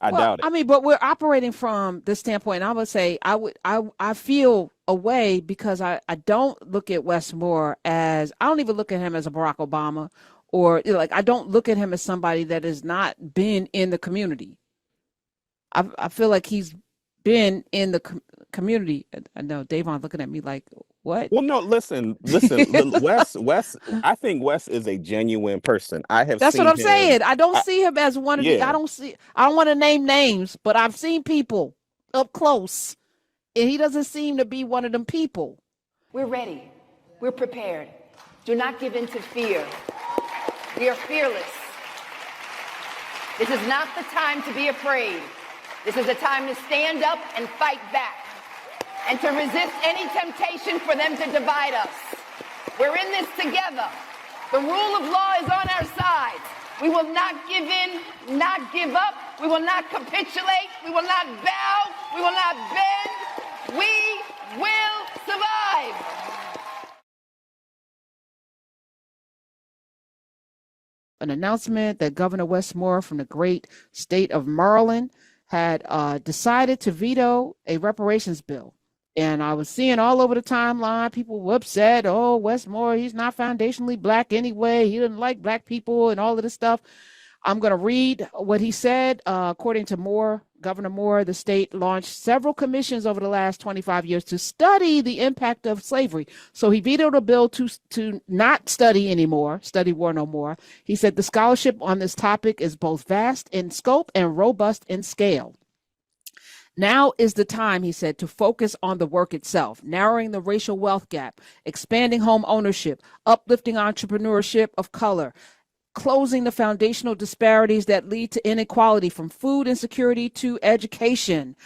I Well, doubt it. I mean, but we're operating from the standpoint. I would say I feel a way because I don't look at Wes Moore as I don't even look at him as a Barack Obama or like I don't look at him as somebody that has not been in the community. I feel like he's been in the community. I know Davon looking at me like what? Well, no, listen. Wes. I think Wes is a genuine person. I have That's what seen I'm him. saying. I don't I, see him as one of the. yeah, I don't want to name names, but I've seen people up close, and he doesn't seem to be one of them people. We're ready. We're prepared. Do not give in to fear. We are fearless. This is not the time to be afraid. This is a time to stand up and fight back and to resist any temptation for them to divide us. We're in this together. The rule of law is on our side. We will not give in, not give up. We will not capitulate. We will not bow. We will not bend. We will survive. An announcement that Governor Wes Moore from the great state of Maryland had decided to veto a reparations bill. And I was seeing all over the timeline, people were upset. Oh, Wes Moore, he's not foundationally black anyway. He didn't like black people and all of this stuff. I'm going to read what he said. According to Moore, Governor Moore, the state launched several commissions over the last 25 years to study the impact of slavery. So he vetoed a bill to not study anymore, study war no more. He said the scholarship on this topic is both vast in scope and robust in scale. Now is the time, he said, to focus on the work itself, narrowing the racial wealth gap, expanding home ownership, uplifting entrepreneurship of color, closing the foundational disparities that lead to inequality from food insecurity to education.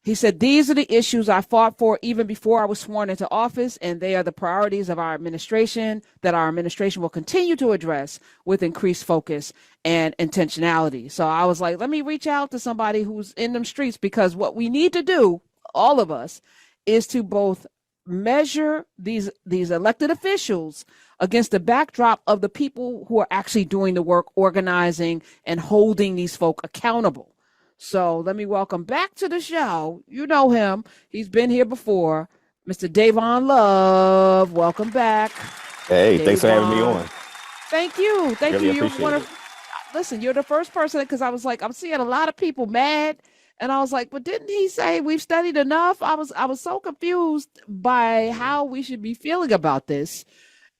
He said, these are the issues I fought for even before I was sworn into office, and they are the priorities of our administration that our administration will continue to address with increased focus and intentionality. So I was like, let me reach out to somebody who's in them streets because what we need to do, all of us, is to both measure these elected officials against the backdrop of the people who are actually doing the work, organizing and holding these folk accountable. So let me welcome back to the show. You know him. He's been here before. Mr. Davon Love. Welcome back. hey, thanks for having me Davon. on. Thank you. Thank Really you. You're one appreciate it. of listen, you're the first person because I was like, I'm seeing a lot of people mad. And I was like, but didn't he say we've studied enough? I was so confused by how we should be feeling about this.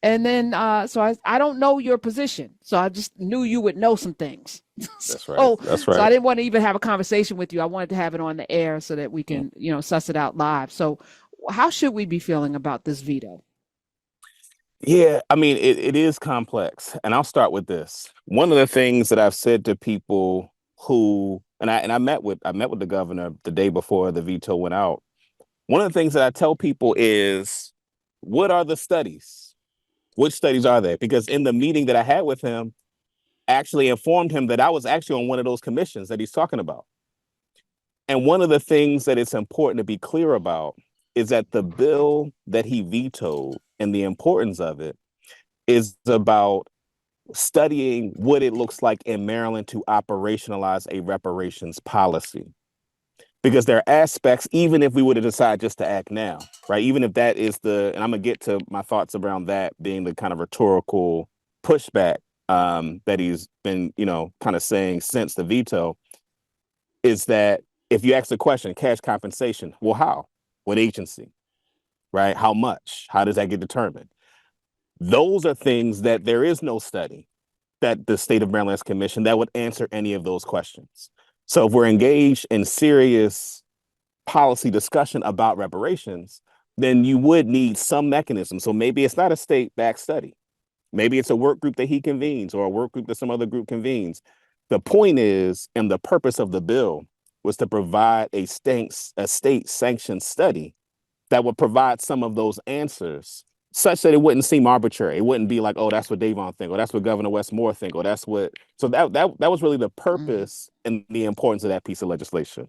And then so I don't know your position. So I just knew you would know some things. That's right. That's So I right. didn't want to even have a conversation with you. I wanted to have it on the air so that we can, suss it out live. So how should we be feeling about this veto? Yeah, I mean, it is complex. And I'll start with this. One of the things that I've said to people who and I met with the governor the day before the veto went out. One of the things that I tell people is, what are the studies? Which studies are they? Because in the meeting that I had with him, I actually informed him that I was actually on one of those commissions that he's talking about. And one of the things that it's important to be clear about is that the bill that he vetoed and the importance of it is about studying what it looks like in Maryland to operationalize a reparations policy. Because there are aspects, even if we were to decide just to act now, right? Even if that is and I'm gonna get to my thoughts around that being the kind of rhetorical pushback that he's been, kind of saying since the veto, is that if you ask the question, cash compensation, well, how? What agency, right? How much? How does that get determined? Those are things that there is no study that the state of Maryland has commissioned that would answer any of those questions. So if we're engaged in serious policy discussion about reparations, then you would need some mechanism. So maybe it's not a state-backed study. Maybe it's a work group that he convenes or a work group that some other group convenes. The point is, and the purpose of the bill was to provide a state-sanctioned study that would provide some of those answers such that it wouldn't seem arbitrary. It wouldn't be like, oh, that's what Davon think, or that's what Governor Wes Moore think, or that's what. So that was really the Mm. purpose and the importance of that piece of legislation.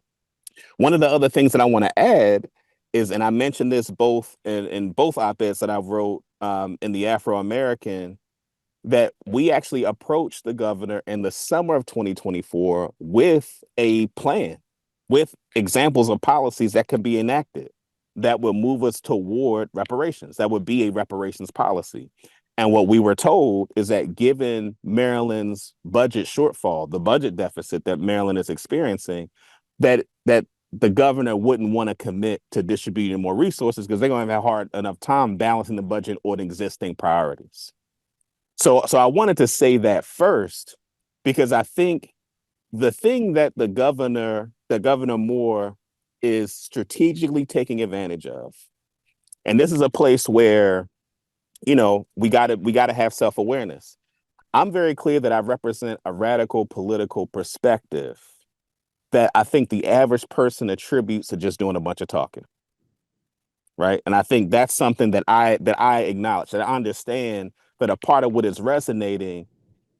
One of the other things that I want to add is, and I mentioned this both in both op-eds that I wrote in the Afro American, that we actually approached the governor in the summer of 2024 with a plan, with examples of policies that could be enacted that would move us toward reparations. That would be a reparations policy. And what we were told is that given Maryland's budget shortfall, the budget deficit that Maryland is experiencing, that the governor wouldn't want to commit to distributing more resources because they're going to have a hard enough time balancing the budget on existing priorities. So I wanted to say that first, because I think the thing that Governor Moore is strategically taking advantage of, and this is a place where, we gotta have self-awareness. I'm very clear that I represent a radical political perspective that I think the average person attributes to just doing a bunch of talking. Right. And I think that's something that I acknowledge, that I understand that a part of what is resonating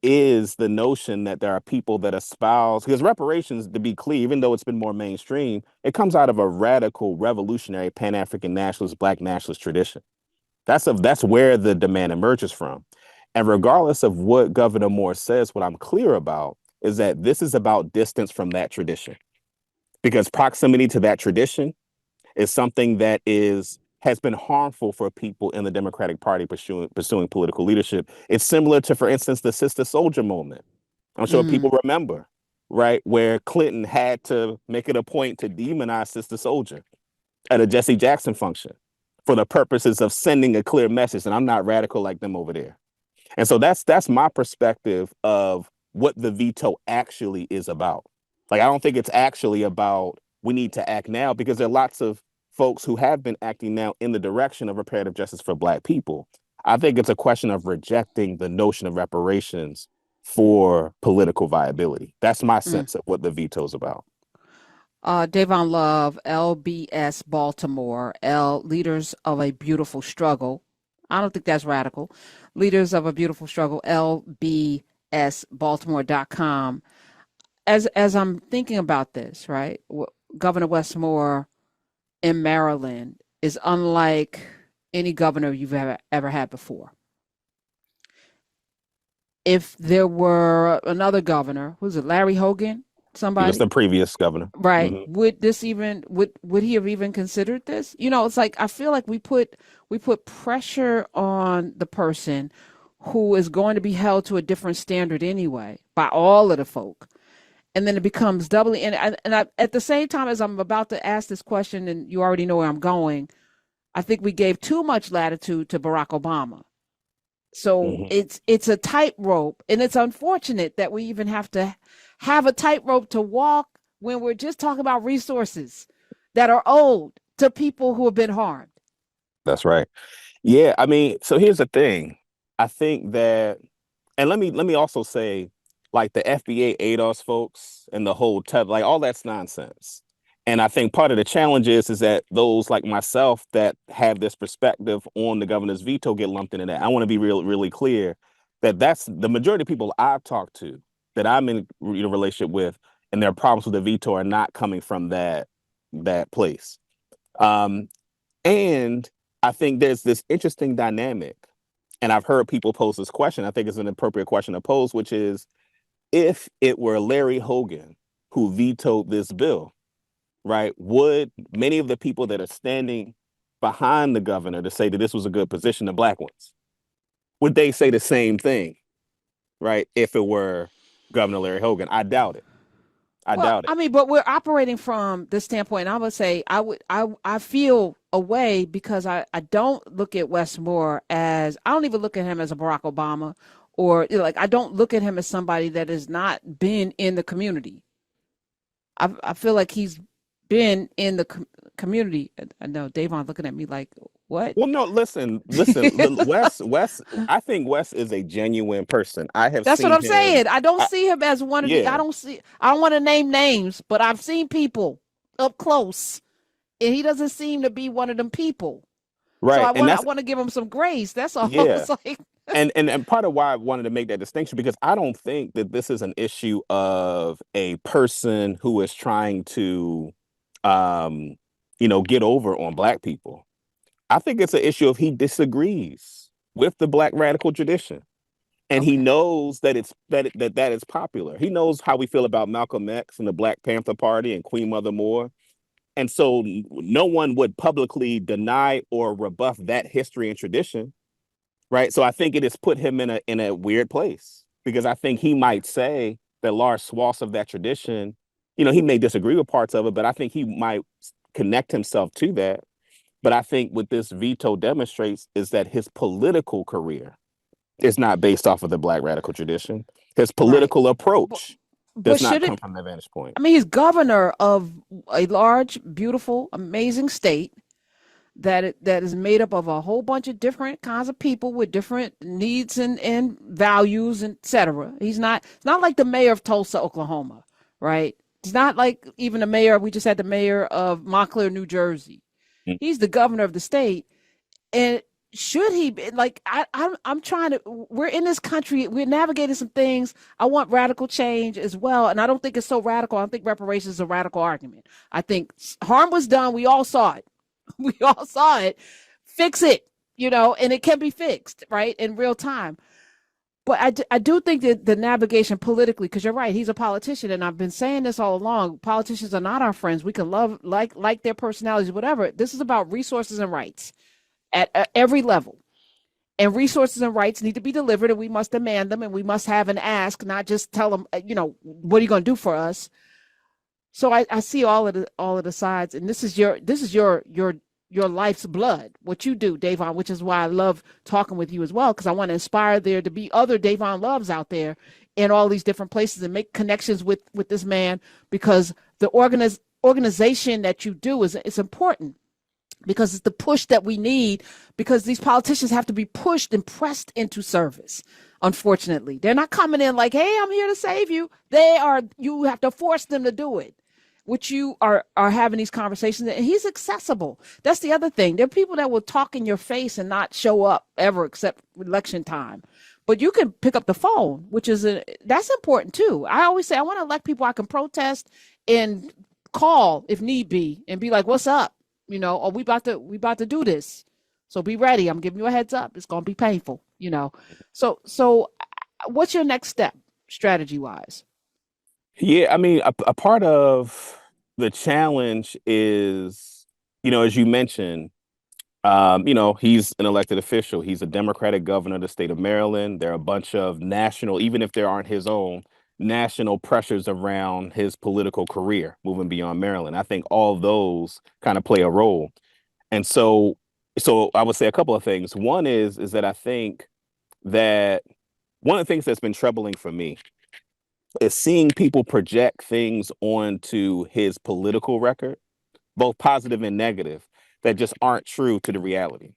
is the notion that there are people that espouse, because reparations, to be clear, even though it's been more mainstream, it comes out of a radical, revolutionary, Pan-African nationalist, Black nationalist tradition. That's where the demand emerges from. And regardless of what Governor Moore says, what I'm clear about is that this is about distance from that tradition, because proximity to that tradition is something that has been harmful for people in the Democratic Party pursuing political leadership. It's similar to, for instance, the Sister Soldier moment. I'm sure people remember, right, where Clinton had to make it a point to demonize Sister Soldier at a Jesse Jackson function for the purposes of sending a clear message. And I'm not radical like them over there. And so that's my perspective of what the veto actually is about. Like, I don't think it's actually about we need to act now, because there are lots of folks who have been acting now in the direction of reparative justice for Black people. I think it's a question of rejecting the notion of reparations for political viability. That's my sense of what the veto is about. Davon Love, LBS Baltimore, Leaders of a Beautiful Struggle. I don't think that's radical. Leaders of a Beautiful Struggle, lbsbaltimore.com. As I'm thinking about this, right? Governor Wes More in Maryland is unlike any governor you've ever had before. If there were another governor, who's it, Larry Hogan? He was Somebody? the previous governor. Right. Would he have even considered this? It's like I feel like we put pressure on the person who is going to be held to a different standard anyway by all of the folk. And then it becomes doubly, and I, at the same time as I'm about to ask this question, and you already know where I'm going, I think we gave too much latitude to Barack Obama. So it's a tightrope, and it's unfortunate that we even have to have a tightrope to walk when we're just talking about resources that are owed to people who have been harmed. That's right. Yeah, I mean, so here's the thing. I think that, and let me also say, like, the FBA ADOS folks and the whole like, all that's nonsense. And I think part of the challenge is that those like myself that have this perspective on the governor's veto get lumped into that. I want to be really clear that that's the majority of people I've talked to that I'm in relationship with, and their problems with the veto are not coming from that place. And I think there's this interesting dynamic, and I've heard people pose this question. I think it's an appropriate question to pose, which is, if it were Larry Hogan who vetoed this bill, right, would many of the people that are standing behind the governor to say that this was a good position, the Black ones, would they say the same thing, right, if it were Governor Larry Hogan? I doubt it. I doubt it. I mean, but we're operating from this standpoint. I would say I feel a way because I don't look at Wes More as, I don't even look at him as a Barack Obama, or like, I don't look at him as somebody that has not been in the community. I feel like he's been in the community. I know Davon looking at me like, what? Well, no, listen. Wes, I think Wes is a genuine person. That's seen what I'm him, saying. I don't see him as one of the, yeah. I don't want to name names, but I've seen people up close, and he doesn't seem to be one of them people. Right. So I And want to give him some grace. That's all. yeah. It's like, And part of why I wanted to make that distinction, because I don't think that this is an issue of a person who is trying to, get over on Black people. I think it's an issue of he disagrees with the Black radical tradition. And he Okay. knows that that is popular. He knows how we feel about Malcolm X and the Black Panther Party and Queen Mother Moore. And so no one would publicly deny or rebuff that history and tradition, right? So I think it has put him in a weird place because I think he might say that large swaths of that tradition, he may disagree with parts of it, but I think he might connect himself to that. But I think what this veto demonstrates is that his political career is not based off of the Black radical tradition. His Right. political But, approach but does not should come it? from that vantage point. I mean, he's governor of a large, beautiful, amazing state that is made up of a whole bunch of different kinds of people with different needs and values, etc. It's not like the mayor of Tulsa, Oklahoma, right? It's not like even the mayor, we just had the mayor of Montclair, New Jersey. Mm. He's the governor of the state. And should he be like I'm trying to, we're in this country, we're navigating some things. I want radical change as well. And I don't think it's so radical. I don't think reparations is a radical argument. I think harm was done. We all saw it. We all saw it. Fix it, and it can be fixed, right, in real time. But I do think that the navigation politically, because you're right, he's a politician, and I've been saying this all along. Politicians are not our friends. We can love, like their personalities, whatever. This is about resources and rights at every level. And resources and rights need to be delivered, and we must demand them, and we must have an ask, not just tell them, what are you going to do for us? So I see all of the sides, and this is your life's blood, what you do, Davon, which is why I love talking with you as well, because I want to inspire there to be other Davon Loves out there in all these different places and make connections with this man, because the organization that you do is important, because it's the push that we need, because these politicians have to be pushed and pressed into service. Unfortunately, they're not coming in like, hey, I'm here to save you. You have to force them to do it, which you are having these conversations, and he's accessible. That's the other thing. There are people that will talk in your face and not show up ever except election time. But you can pick up the phone, that's important too. I always say I want to elect people I can protest and call if need be and be like, what's up? Or we about to do this. So be ready. I'm giving you a heads up. It's gonna be painful. So what's your next step strategy wise? Yeah, I mean, a part of the challenge is, as you mentioned, he's an elected official. He's a Democratic governor of the state of Maryland. There are a bunch of national, even if there aren't his own, national pressures around his political career moving beyond Maryland. I think all those kind of play a role. And so I would say a couple of things. One is that I think that one of the things that's been troubling for me is seeing people project things onto his political record, both positive and negative, that just aren't true to the reality.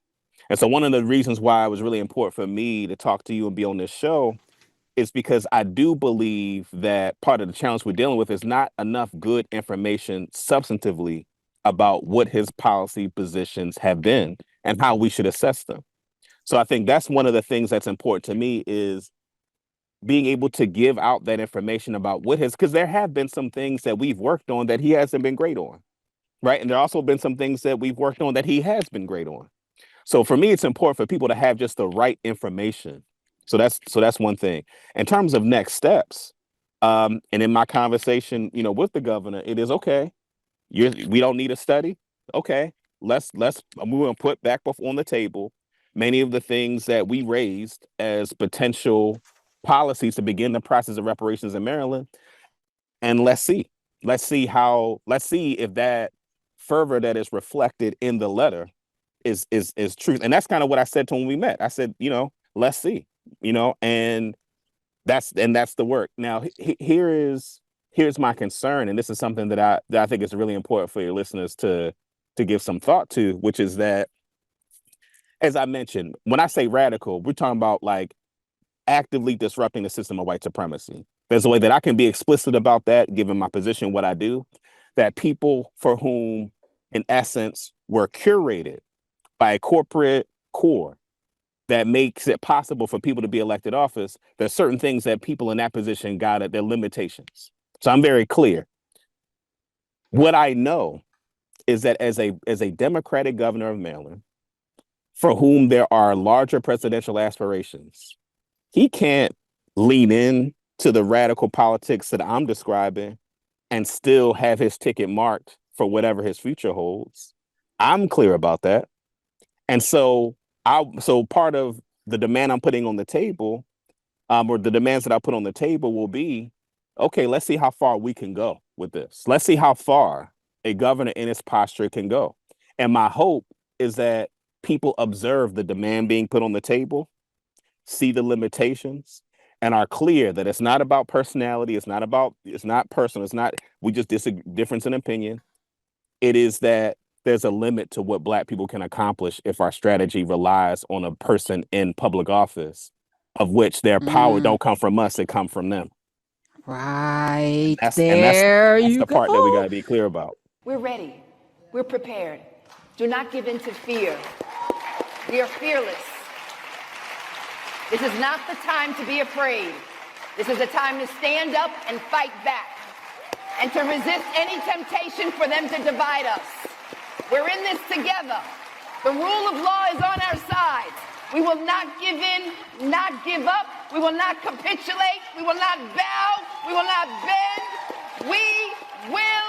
And so one of the reasons why it was really important for me to talk to you and be on this show is because I do believe that part of the challenge we're dealing with is not enough good information substantively about what his policy positions have been and how we should assess them. So I think that's one of the things that's important to me is being able to give out that information about what his, because there have been some things that we've worked on that he hasn't been great on, right? And there also been some things that we've worked on that he has been great on. So for me, it's important for people to have just the right information. So that's one thing. In terms of next steps, and in my conversation, with the governor, it is okay. We don't need a study. Okay, let's we're gonna put back on the table many of the things that we raised as potential policies to begin the process of reparations in Maryland, and let's see if that fervor that is reflected in the letter is truth. And that's kind of what I said to him when we met. I said, let's see, and that's the work. Now, here's my concern, and this is something that I think is really important for your listeners to give some thought to, which is that, as I mentioned, when I say radical, we're talking about like actively disrupting the system of white supremacy. There's a way that I can be explicit about that, given my position, what I do, that people for whom, in essence, were curated by a corporate core that makes it possible for people to be elected office, there's certain things that people in that position got at their limitations. So I'm very clear. What I know is that as a Democratic governor of Maryland, for whom there are larger presidential aspirations, he can't lean in to the radical politics that I'm describing and still have his ticket marked for whatever his future holds. I'm clear about that. And so so part of the demand I'm putting on the table, or the demands that I put on the table will be, okay, let's see how far we can go with this. Let's see how far a governor in his posture can go. And my hope is that people observe the demand being put on the table, see the limitations, and are clear that it's not about personality, it's not personal, it's not we just disagree, difference in opinion. It is that there's a limit to what Black people can accomplish if our strategy relies on a person in public office, of which their power don't come from us, it come from them. Right. That's There that's you the part that we got go. to be clear about. We're ready. We're prepared. Do not give in to fear. We are fearless. This is not the time to be afraid. This is a time to stand up and fight back and to resist any temptation for them to divide us. We're in this together. The rule of law is on our side. We will not give in, not give up. We will not capitulate. We will not bow. We will not bend. We will